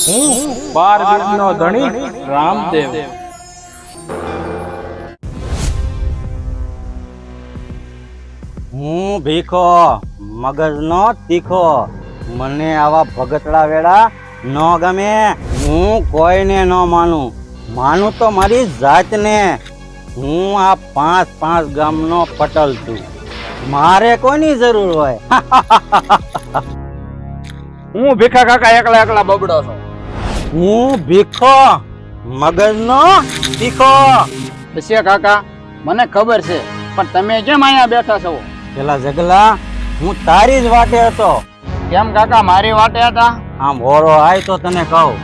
હું 12 બીજનો ધણી રામદેવ। હું ભીખો મગજનો તીખો, મને આવા ભગતડા વેડા ન ગમે। હું કોઈને ન માનું તો મારી જાતને। હું આ 5 ગામનો પટલ છું, મારે કોની જરૂર હોય? હું ભીખા કાકા એકલા બબડો છું। હું ભીખો મગજનો તીખો। પછી કાકા મને ખબર છે, પણ તમે કેમ અહીંયા બેઠા છો? પેલા જગલા, હું તારી જ વાટે હતો। કેમ કાકા મારી વાટે હતા? આમ હોરો આય તો તને કહું।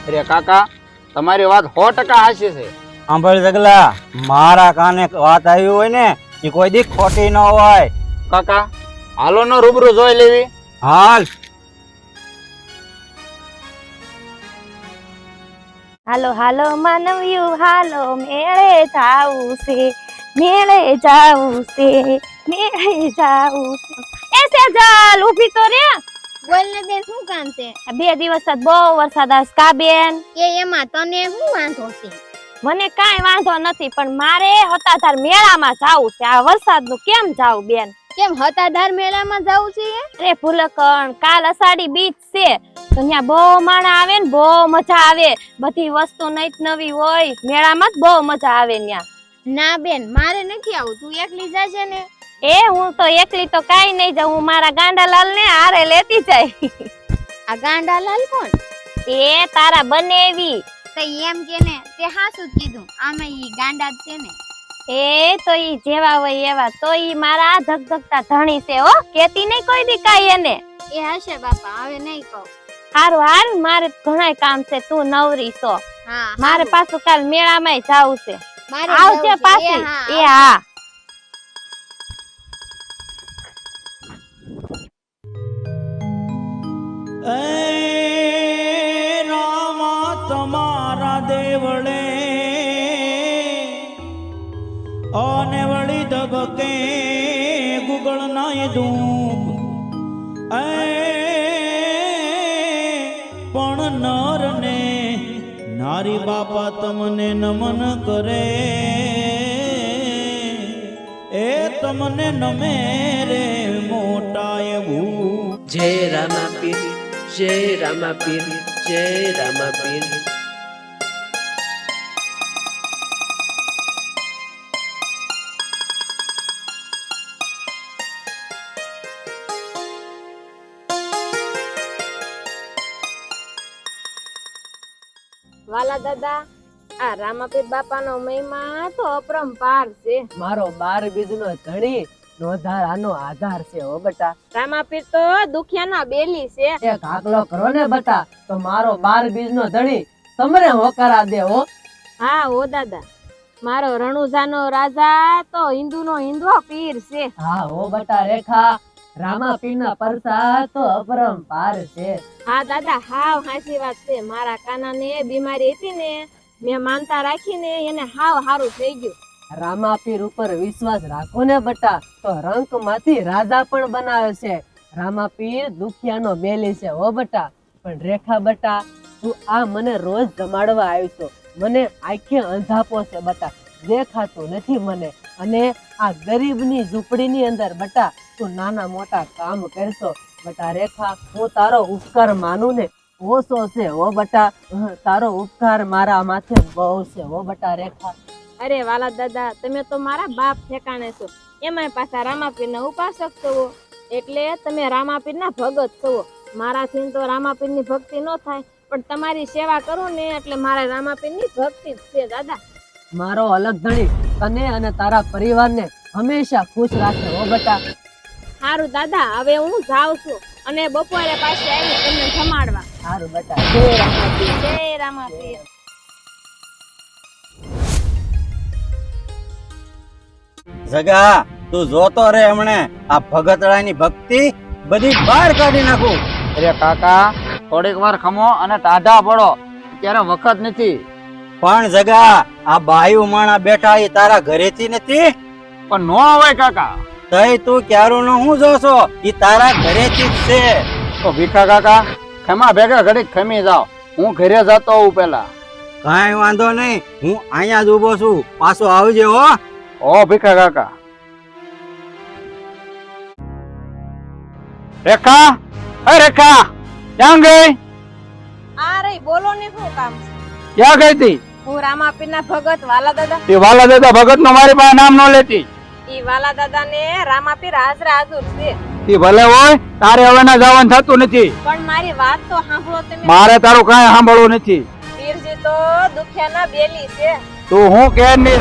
અરે કાકા તમારી વાત 100% હાચી છે। સાંભળ જગલા, મારા કાને વાત આવી હોય ને એ કોઈ દી ખોટી ન હોય। કાકા હાલો નો રૂબરૂ જોઈ લેવી। હાલ। હાલો હાલો માનવ્યું હાલો, મેળે જાવું છે, મેળે જાવું છે, મેળે જાવું છે। એ સેજલ ઊભી તો રે। બોલ ને બેન, શું કામ છે? 2 દિવસ બહુ વરસાદ આવે કા બેન? એમાં તને શું વાંધો છે? મને કાંઈ વાંધો નથી, પણ મારે હતાધાર મેળામાં જાવું છે। આ વરસાદનું કેમ જાવું બેન? કેમ હતાધાર મેળામાં જાવું છે? અરે ભૂલકણ, કાલ અષાઢી બીજ છે તો ત્યાં બહુ માણા આવે ને બહુ મજા આવે। બધી વસ્તુ નવી હોય, મેળામાં જ બહુ મજા આવે ત્યાં। ના બેન, મારે નથી આવું, તું એકલી જાજે ને। એ હું તો એકલી તો કાઈ નહીં જાઉં, હું મારા ગાંડાલાલ ને હારે લેતી જાય। આ ગાંડાલાલ કોણ? એ તારા બનેવી। તો એમ કે ને, તે હાસું જ કીધું, આમાં ઈ ગાંડા જ છે ને। એ તો ઈ જેવા હોય એવા, તો ઈ મારા ધગધગતા ધણી છે હો, કેતી નહીં કોઈ દી કાઈ એને। એ હશે બાપા, હવે નહીં કહું। હારું હાર, મારે ઘણાય કામ છે, તું નવરી છો। હા, મારે પાછું કાલ મેળામાં જાવું છે। મારે આવજે જવું છે। પાછી। એ એ હા। રામા તમારા દેવળે અને વળી ધબકે ગુગળ નાય ધૂપ। પણ નર ને નારી બાપા તમને નમન કરે, એ તમને નમે રે મોટા એવું। જય રામાપીર, જય રામાપીર, જય રામાપીર। વાલા દાદા, આ રામાપીર બાપાનો મહિમા તો અપરંપાર છે। મારો 12 બીજનો ધણી નોધાર આનો આધાર છે હો બટા। રામાપીર તો દુખિયાના બેલી છે। એક આકલો કરો ને બટા, તો મારો 12 બીજનો ધણી તમને હોકારા દે હો। હા ઓ દાદા, મારો રણુજાનો રાજા તો હિન્દુનો હિન્દવો પીર છે। હા હો બટા રેખા, રામાપીરના પરસા તો અપરંપાર છે। હા દાદા, હાવ હાચી વાત છે। મારા કાનાને બીમારી હતી ને, મેં માનતા રાખીને એને હાવ હારું થઈ ગયું। રામાપીર ઉપર વિશ્વાસ રાખો ને બટા, તો રંક માંથી રાજા પણ બનાવે છે। રામાપીર દુખિયાનો બેલી છે હો બટા। પણ રેખા બટા, તું આ મને રોજ જમાડવા આવી છો, મને આંખે અંધાપો છે બટા, દેખાતું નથી મને। અને આ ગરીબની ઝૂંપડીની અંદર બટા તું નાના મોટા કામ કરશો બટા। રેખા, હું તારો ઉપકાર માનું ને ઓછો છે હો બટા, તારો ઉપકાર મારા માથે બહુ છે હો બટા રેખા। અરે વાલા દાદા, તમે તો મારા બાપ ઠેકાણે છો, એમાંય પાછા રામાપીરના ઉપાસક છો, એટલે તમે રામાપીરના ભગત છો। મારાથી તો રામાપીરની ભક્તિ ન થાય, પણ તમારી સેવા કરું ને એટલે મારા રામાપીરની ભક્તિ જ છે દાદા। મારો અલગ ધણી તને અને તારા પરિવારને હંમેશા ખુશ રાખે હો બટા। સારું દાદા, હવે હું જાઉં છું, અને બપોરે પાછી આવી તમને જમાડવા। સારું બટા, જય રામાપીર, જય રામાપીર। જગા, તું જોતો રે, હમણે આ ભગતડાની ભક્તિ બધી બહાર કાઢી નાખું। અરે કાકા થોડીક વાર ખમો અને ટાઢા પડો, અત્યારે વખત નથી। પણ જગા આ બાયુ માણા બેઠા એ તારા ઘરેથી નથી? પણ નો હોય કાકા. તઈ તું ક્યારું નો હું જોશો? ઈ તારા ઘરેથી જ છે. તો ભીખા કાકા ખેમા ભેગા ઘડીક ખમી જાઓ, હું ઘરે જતો હોઉં પેલા. કાંઈ વાંધો નહીં, હું અહીંયા જ ઊભો છું, પાછો આવજે હો. ઓ ભીખા કાકા. રેખા, એ રેખા ક્યાં ગઈ? આ રહી, બોલો ને શું કામ છે? ક્યાં ગઈ તી? હું રામાપીરના ભગત વાલા દાદા. એ વાલા દાદા ભગત નો મારી પાસે નામ ન લેતી. ઈ વાલા દાદા ને રામાપીર હાજરા હાજર છે. એ ભલે હોય, તારે હવે ના જવાનું થતું નથી. પણ મારી વાત તો સાંભળો તમે. મારે તારું કાંઈ સાંભળવું નથી. પીરજી તો દુખિયાના બેલી છે. તું હું કે ની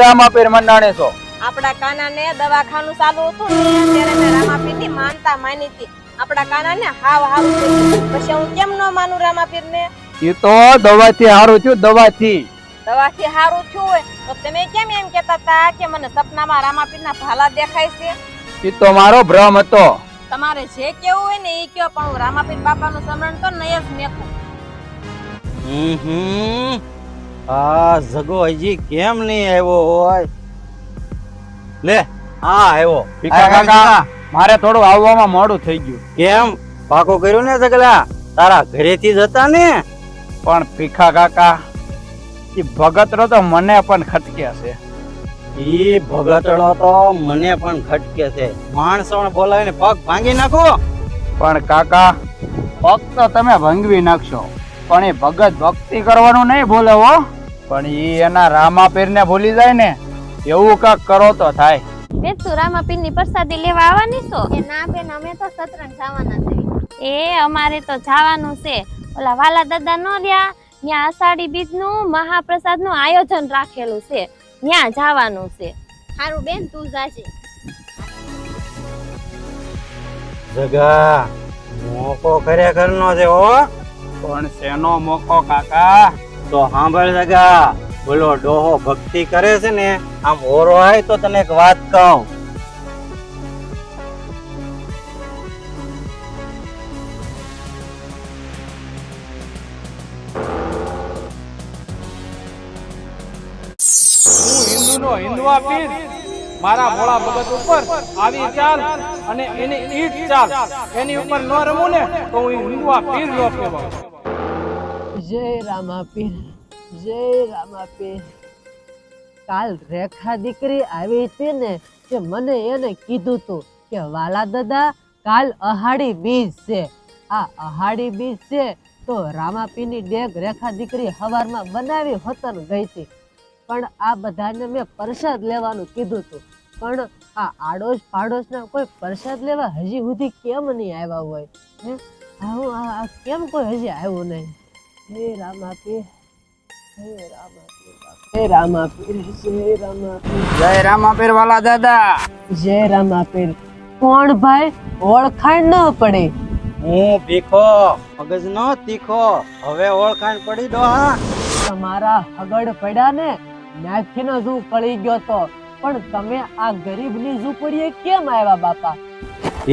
રામાપીર મંડાણે છો. આપડા કાનાને દવાખાનું ચાલુ હતું ને ત્યારે મેં રામાપીરની માનતા માની હતી. આપડા કાનાને હાવ હાવ થઈ ગયું. પછી હું કેમ ન માનું રામાપીરને? એ તો દવાથી હારું થયું, દવાથી. દવાથી હારું થયું હોય તો તમે કેમ એમ કહેતા હતા કે મને સપનામાં રામાપીરના ભાલા દેખાય છે? એ તો મારો ભ્રમ હતો. તમારે જે કેવું હોય ને એ કયો, પણ હું રામાપીર બાપાનું સ્મરણ તો નહીં જ મેકું. આ જગો હજી કેમ નહીં આવ્યો હોય? લે આ આવ્યો. ભીખા કાકા મારે થોડું આવવામાં મોડું થઈ ગયું. કેમ પાકો કર્યું ને જગલા? તારા ઘરેથી જ હતા ને? પણ ભીખા કાકા એ ભગતરો તો મને પણ ખટકે છે. ઈ ભગતડો તો મને પણ ખટકે છે. માણસો બોલાવીને પગ ભાંગી નાખો. પણ કાકા પગ તો તમે ભંગવી નાખશો, પણ એ ભગત ભક્તિ કરવાનું નહીં ભૂલે હો. પણ ઈ એના રામાપીર ને ભૂલી જાય ને, એવું કાક કરો તો થાય. બેન તું રામાપીરની પ્રસાદી લેવા આવવાની છો? એ ના બેન, અમે તો સત્રંગ જવાના છે. એ અમારે તો જવાનું છે. ઓલા વાલા દાદા નો રહ્યા, ત્યાં અષાઢી બીજ નું મહાપ્રસાદ નું આયોજન રાખેલું છે, ત્યાં જવાનું છે. હારું બેન, તું જાજે. જગા મોકો ખરેખર નો છે હો. પણ શેનો મોકો કાકા? તો સાંભળ જગા, બોલો ડોહો ભક્તિ કરે છે ને, આમ ઓરો હોય તો તને એક વાત કહું. હિન્દુઆ પીર મારા ભોળા ભગત ઉપર આવી ચાલ અને એની ઈટ ચાલ, એની ઉપર ન રમું ને તો હું હિન્દુઆ પીર નો કહેવાય. જય રામાપીર, જય રામાપીર. કાલ રેખા દીકરી આવી હતી ને, કે મને એને કીધું તું કે વાલા દાદા કાલ અહાડી બીજ છે. આ અહાડી બીજ છે તો રામાપીરની ડેગ રેખા દીકરી હવારમાં બનાવી હોતન ગઈ હતી. પણ આ બધાને મેં પ્રસાદ લેવાનું કીધું હતું, પણ આ આડોશ પાડોશના કોઈ પ્રસાદ લેવા હજી સુધી કેમ નહીં આવ્યા હોય? હે આ કેમ કોઈ હજી આવ્યું નહીં? હે રામાપીર, હે રામાપીર, હે રામાપીર, જય રામાપીર, જય રામાપીર વાલા દાદા. જય રામાપીર. કોણ ભાઈ? ઓળખાણ ન પડી. હું ભીખો, મગજ નો તીખો. હવે ઓળખાણ પડી ડોહા? તમારા હગડ પડ્યા ને ત્યાંથી નો ઝૂ પડી ગયો તો, પણ તમે આ ગરીબની ઝૂંપડીએ કેમ આવ્યા બાપા?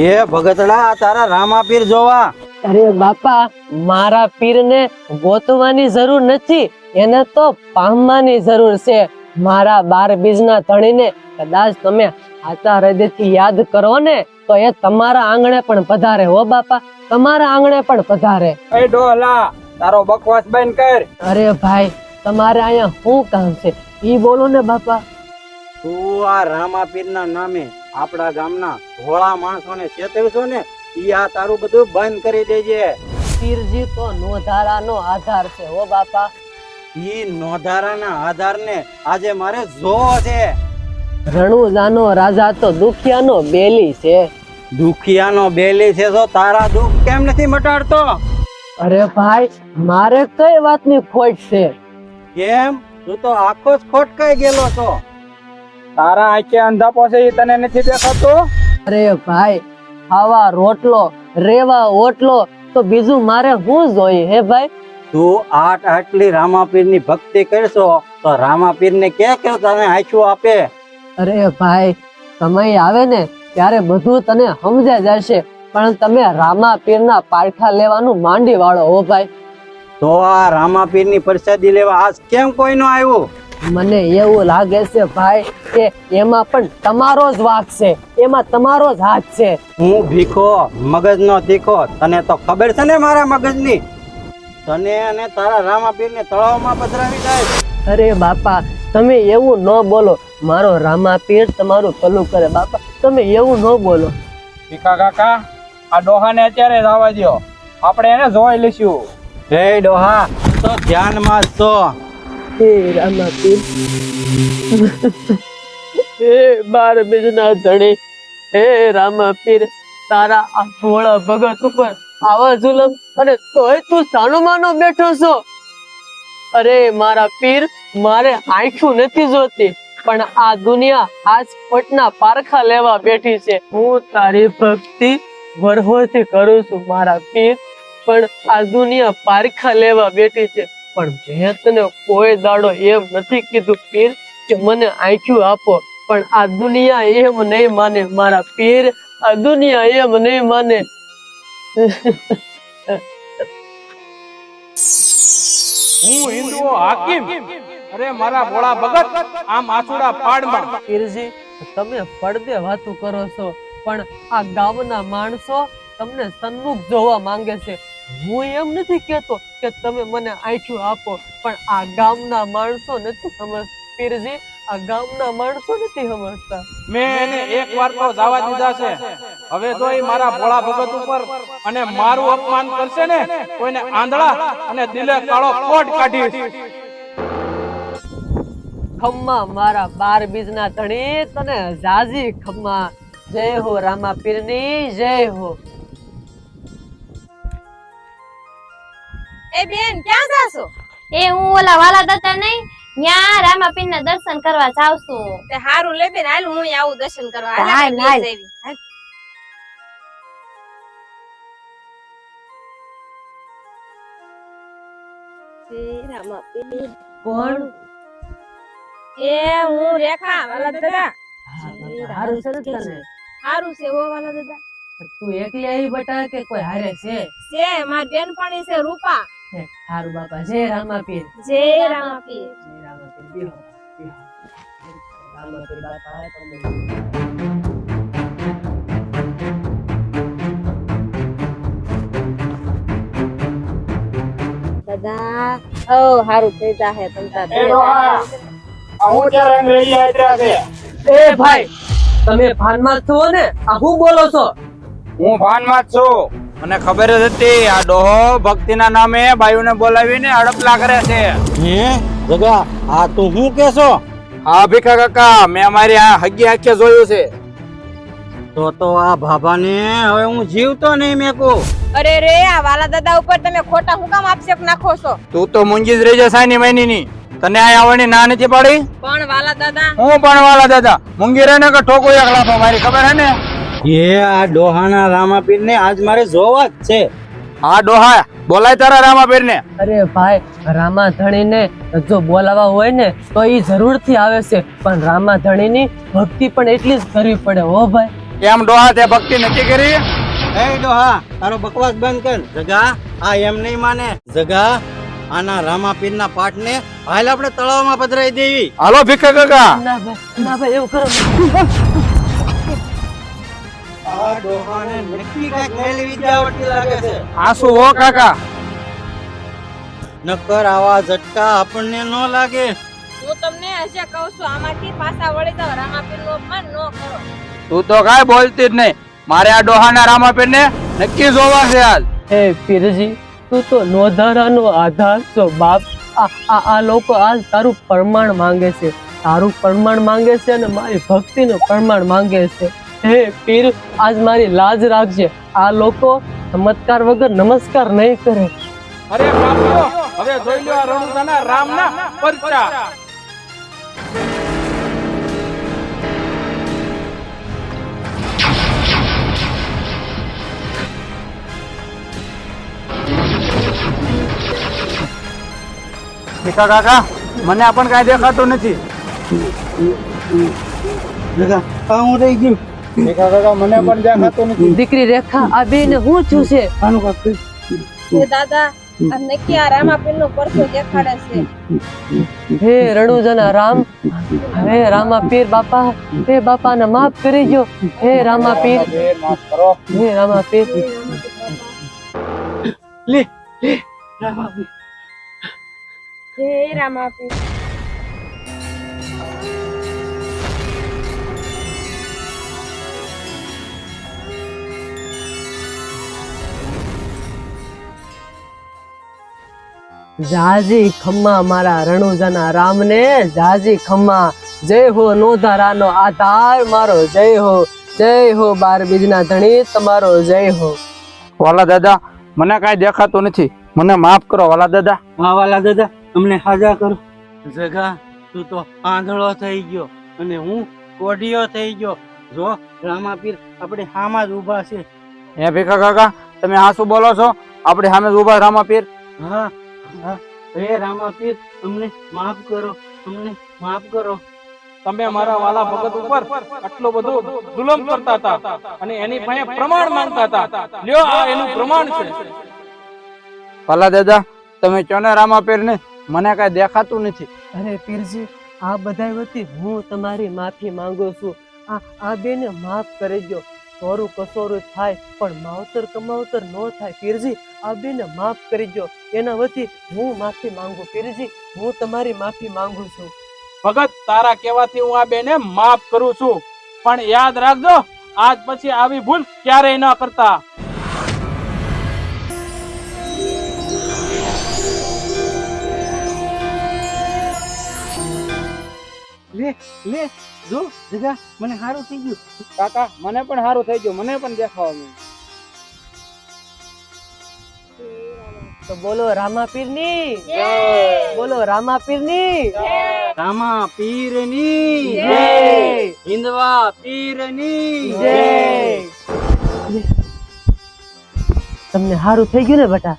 એ ભગતડા તારા રામાપીર જોવા. અરે બાપા, મારા પીરને ગોતવાની જરૂર નથી, એને તો પામવાની જરૂર છે. મારા 12 બીજના ધણીને કદાચ તમે આચા હૃદયથી યાદ કરો ને તો એ તમારા આંગણે પણ પધારે હો બાપા, તમારા આંગણે પણ પધારે. એ ડોલા તારો બકવાસ બંધ કર. અરે ભાઈ, તમારે અહીંયા શું કામ છે ઈ બોલો ને બાપા. તું આ રામાપીરના નામે આપણા ગામના ભોળા માણસોને છેતરશો ને, ઈ આ તારું બધું બંધ કરી દેજે. પીરજી તો નોધારાનો આધાર છે હો બાપા. ઈ નોધારાના આધારને આજે મારે જોવો છે. રણુજાનો રાજા તો દુખિયાનો બેલી છે. દુખિયાનો બેલી છે તો તારા દુઃખ કેમ નથી મટાડતો? અરે ભાઈ, મારે કઈ વાતની ખોટ છે? કેમ? તું તો આખો જ ખોટકાઈ ગયેલો છો. તારા આંખે અંધાપો છે એ તને નથી દેખાતો? અરે ભાઈ, ખાવા રોટલો, રેવા ઓટલો, તો બીજું મારે શું જોઈએ હે ભાઈ? તું આટલી રામાપીરની ભક્તિ કરશો તો રામાપીરને કે તને આંખું આપે? અરે ભાઈ, સમય આવે ને ત્યારે બધું તને સમજાઈ જશે, પણ તમે રામાપીરના પારખા લેવાનું માંડી વાળો હો ભાઈ. તો આ રામાપીરની પ્રસાદી લેવા આજ કેમ કોઈ નો આવ્યો? મને એવું લાગે છે ભાઈ કે એમાં પણ તમારો જ વાંક છે, એમાં તમારો જ હાથ છે. હું ભીખો મગજનો તીખો, તને તો ખબર છે ને મારા મગજની. તને અને તારા રામાપીરને તળાવમાં પધરાવી જાય. અરે બાપા તમે એવું ન બોલો, મારો રામાપીર તમારું ભલું કરે. બાપા તમે એવું ન બોલો. ભીખા કાકા, આ ડોહાને અત્યારે જ આવવા દ્યો, આપણે એને જોઈ લઈશું. હે ડોહા, તો ધ્યાનમાં જ છો. હે રામાપીર, હે બાર બીજના ધણી, હે રામાપીર, તારા આ ભોળા ભગત ઉપર આવા જુલમ અને તોય તું સાનો માનો બેઠો છો. અરે મારા પીર, મારે આંખું નથી જોતી, પણ આ દુનિયા આજ પટના પારખા લેવા બેઠી છે. હું તારી ભક્તિ વરહોથી કરું છું મારા પીર, પણ આ દુનિયા પારખા લેવા બેઠી છે. પણ મેં તને કોઈ દાડો એમ નથી કીધું પીર કે મને આંખું આપો, પણ આ દુનિયા એમ નહીં માને મારા પીર, આ દુનિયા એમ નહીં માને. હું હિન્દુઓ હાકીમ, અરે મારા ભોળા ભગત, આમ આસુડા પાડમાં. પીરજી તમે પડદે વાતું કરો છો, પણ આ ગામના માણસો તમને સન્મુખ જોવા માંગે છે. હું એમ નથી કહેતો કે તમે મને આંખું આપો, પણ આ ગામના માણસો નથી સમજતા પીરજી, આ ગામના માણસો નથી સમજતા. મેં એને એક વાર તો જવા દીધા છે. હવે જો ઈ મારા ભોળા ભગત ઉપર અને મારું અપમાન કરશે ને, કોઈને આંધળા અને દિલે કાળો કોટ કાઢીશ. ખમ્મા મારા 12 બીજના ધણી, તને જાજી ખમ્મા. જય હો રામા પીરની જય હો. એ બેન ક્યાં જાશો? એ હું ઓલા વાલા દાદા નહીં, ન્યા રામાપીર ના દર્શન કરવા જાઉં છું. તે હારું લે બેન, હાલ હું આવું દર્શન કરવા. હાલ હાલ, આપણે હાલ. બે જઈએ. હાલ. રામાપીર. કોણ? એ હું રેખા, વાલા દાદા. હારું છે ને તને? હારું છે ઓ વાલા દાદા. તું એકલી આવી બટા કે કોઈ હારે છે? છે મારી બેનપણી છે રૂપા. હારું બાપા, જય રામાપીર. જય રામાપીર. જય રામાપીર. બેહો, બેહો. રામાપીર બાપા તમને દાદા ઓ હારું થઈ જાહે તમતા. હું ત્યારે લઈ આવ્યા છે. એ ભાઈ, તમે ભાનમાં છો ને? આ હું બોલો છો? હું ભાનમાં જ છું, મને ખબર જ હતી આ ડોહો ભક્તિના નામે બાયુને બોલાવીને હડપલા કરે છે. હે જગા, આ તું શું કેસો? હા ભીખા કાકા, મેં અમારી આ હગી આંખે જોયું છે. તો આ ભાભાને હવે હું જીવતો નહીં મેકું. અરે રે, આ વાલા દાદા ઉપર તમે ખોટા હું કામ આક્ષેપ નાખો છો? તું તો મૂંગી જ રહી જા સાની મહિની. તને આ આવવાની ના નથી પાડી? પણ વાલા દાદા, હું પણ વાલા દાદા મૂંગી રહે ને કે ઠોકો એક લાફો મારી ખબર હે ને? એ આ ડોહાના રામાપીર ને આજ મારે જોવા જ છે. હા ડોહા, બોલાય તારા રામાપીર ને. અરે ભાઈ, રામા ધણીને જો બોલાવા હોય ને તો ઈ જરૂરથી આવે છે, પણ રામા ધણીની ભક્તિ પણ એટલી જ કરવી પડે હો ભાઈ. એમ ડોહા તે ભક્તિ નથી કરી? એ ડોહા, તારો બકવાસ બંધ કર. જગા, આ એમ નહીં માને. જગા, આના રામાપીરના પાઠને હાલ આપણે તળાવમાં પધરાઈ દેવી. હાલો ભીખા કાકા. ના ભાઈ, ના ભાઈ, એવું કરો. આ ડોહાને નક્કી કાંઈક મેલી વિદ્યા આવડતી લાગે છે. આસુ હો કાકા. નકર આવા ઝટકા આપણને ન લાગે. હું તમને હશે કહું છું, આમાંથી પાછા વળી જાવ. રામાપીર નું અપમાન ન કરો. તું તો કાંઈ બોલતી જ નહીં. મારે આ ડોહાના રામાપીર ને નક્કી જોવા છે આજ. હે પીરજી, તું તો નોધારાનો આધાર છો બાપ. આ લોકો આજ તારું પ્રમાણ માંગે છે, તારું પ્રમાણ માંગે છે અને મારી ભક્તિનું પ્રમાણ માંગે છે. હે પીર, આજ મારી લાજ રાખજે. આ લોકો ચમત્કાર વગર નમસ્કાર નહીં કરે. અરે બાપીઓ, હવે જોઈ લો આ રણુદાના રામના પરચા. ભીખા કાકા, મને આ પણ કાંઈ દેખાતું નથી. જગા, આ હું રહી ગયું. ભીખા કાકા, મને પણ દેખાતું નથી. દીકરી રેખા, આ બે ને હું છું છે? આનું કાંઈક એ દાદા, આ નક્કી આ રામાપીર નો પરસો દેખાડે છે. હે રણુજાના રામ, હે રામાપીર બાપા, હે બાપાને માફ કરી દો. હે રામાપીર, માફ કરો. હે રામાપીર. હે રામાપીર. જાજી ખમ્મા મારા રણુજાના રામને, જાજી ખમ્મા. જય હો નોધારાનો આધાર મારો, જય હો બાર બીજના ધણી તમારો, જય હો. વાલા દાદા, મને કાંઈ દેખાતું નથી, મને માફ કરો વાલા દાદા. હા વાલા દાદા, અમને હાજા કરો. જગા, તું તો આંધળો થઈ ગયો અને હું કોઢિયો થઈ ગયો. જો રામાપીર આપણે હામાં જ ઊભા છે. હે ભીખા કાકા, તમે આ શું બોલો છો? આપણે સામે જ ઊભા રામાપીર. હા હા, હે રામાપીર, અમને માફ કરો, અમને માફ કરો. તમે મારા વાલા ભગત ઉપર આટલું બધું જુલમ કરતા હતા અને એની પાસે પ્રમાણ માંગતા હતા. લ્યો, આ એનું પ્રમાણ છે. વાલા દાદા, તમે કહો ને રામાપીર ને, મને કાંઈ દેખાતું નથી. અરે પીરજી, આ બધા વતી હું તમારી માફી માંગુ છું. આ બેને માફ કરી દો. સોરું કસોરું થાય પણ માવતર કમાવતર ન થાય. પીરજી, આ બેને માફ કરી દો. એના વતી હું માફી માંગુ. પીરજી, હું તમારી માફી માંગુ છું. ભગત, તારા કહેવાથી હું આ બેને માફ કરું છું, પણ યાદ રાખજો, આજ પછી આવી ભૂલ ક્યારેય ન કરતા. લે લે, જો જગા, મને સારું થઈ ગયું. કાકા, મને પણ સારું થઈ ગયું, મને પણ દેખાવા મળ્યું. તો બોલો રામાપીરની જય, બોલો રામાપીરની જય, રામાપીરની જય, હિંદવા પીરની જય. તમને સારું થઈ ગયું ને બેટા?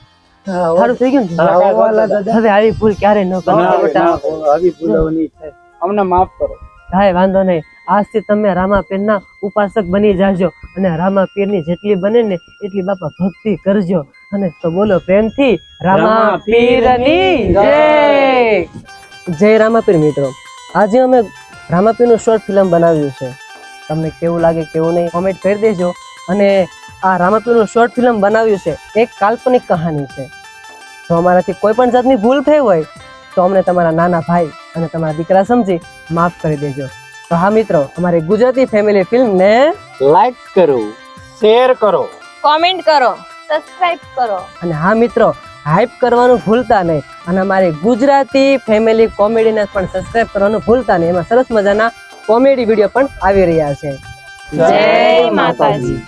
સારું થઈ ગયું ને? હવે આવી ભૂલ ક્યારે ન કરતા બેટા. આવી ભૂલવાની થાય. અમને માફ કરો. કાંઈ વાંધો નહીં. આજથી તમે રામાપીરના ઉપાસક બની જાજો અને રામાપીરની જેટલી બને ને એટલી બાપા ભક્તિ કરજો. અને તો બોલો પ્રેમથી રામાપીરની જય. જય રામાપીર. મિત્રો, આજે અમે રામાપીરનું શોર્ટ ફિલ્મ બનાવ્યું છે. તમને કેવું લાગે કેવું નહીં કોમેન્ટ કરી દેજો. અને આ રામાપીરનું શોર્ટ ફિલ્મ બનાવ્યું છે એક કાલ્પનિક કહાની છે. જો અમારાથી કોઈ પણ જાતની ભૂલ થઈ હોય તો અમને તમારા નાના ભાઈ અને તમારા દીકરા સમજી માફ કરી દેજો. તો હા મિત્રો, અમારી ગુજરાતી ફેમિલી ફિલ્મને લાઈક કરો, શેર કરો, કોમેન્ટ કરો. સબસ્ક્રાઇબ કરો. અને હા મિત્રો, હાઈપ કરવાનું ભૂલતા નહીં. અને અમારી ગુજરાતી ફેમિલી કોમેડીને પણ સબસ્ક્રાઇબ કરવાનું ભૂલતા નહીં. એમાં સરસ મજાના કોમેડી વિડીયો પણ આવી રહ્યા છે. જય માતાજી.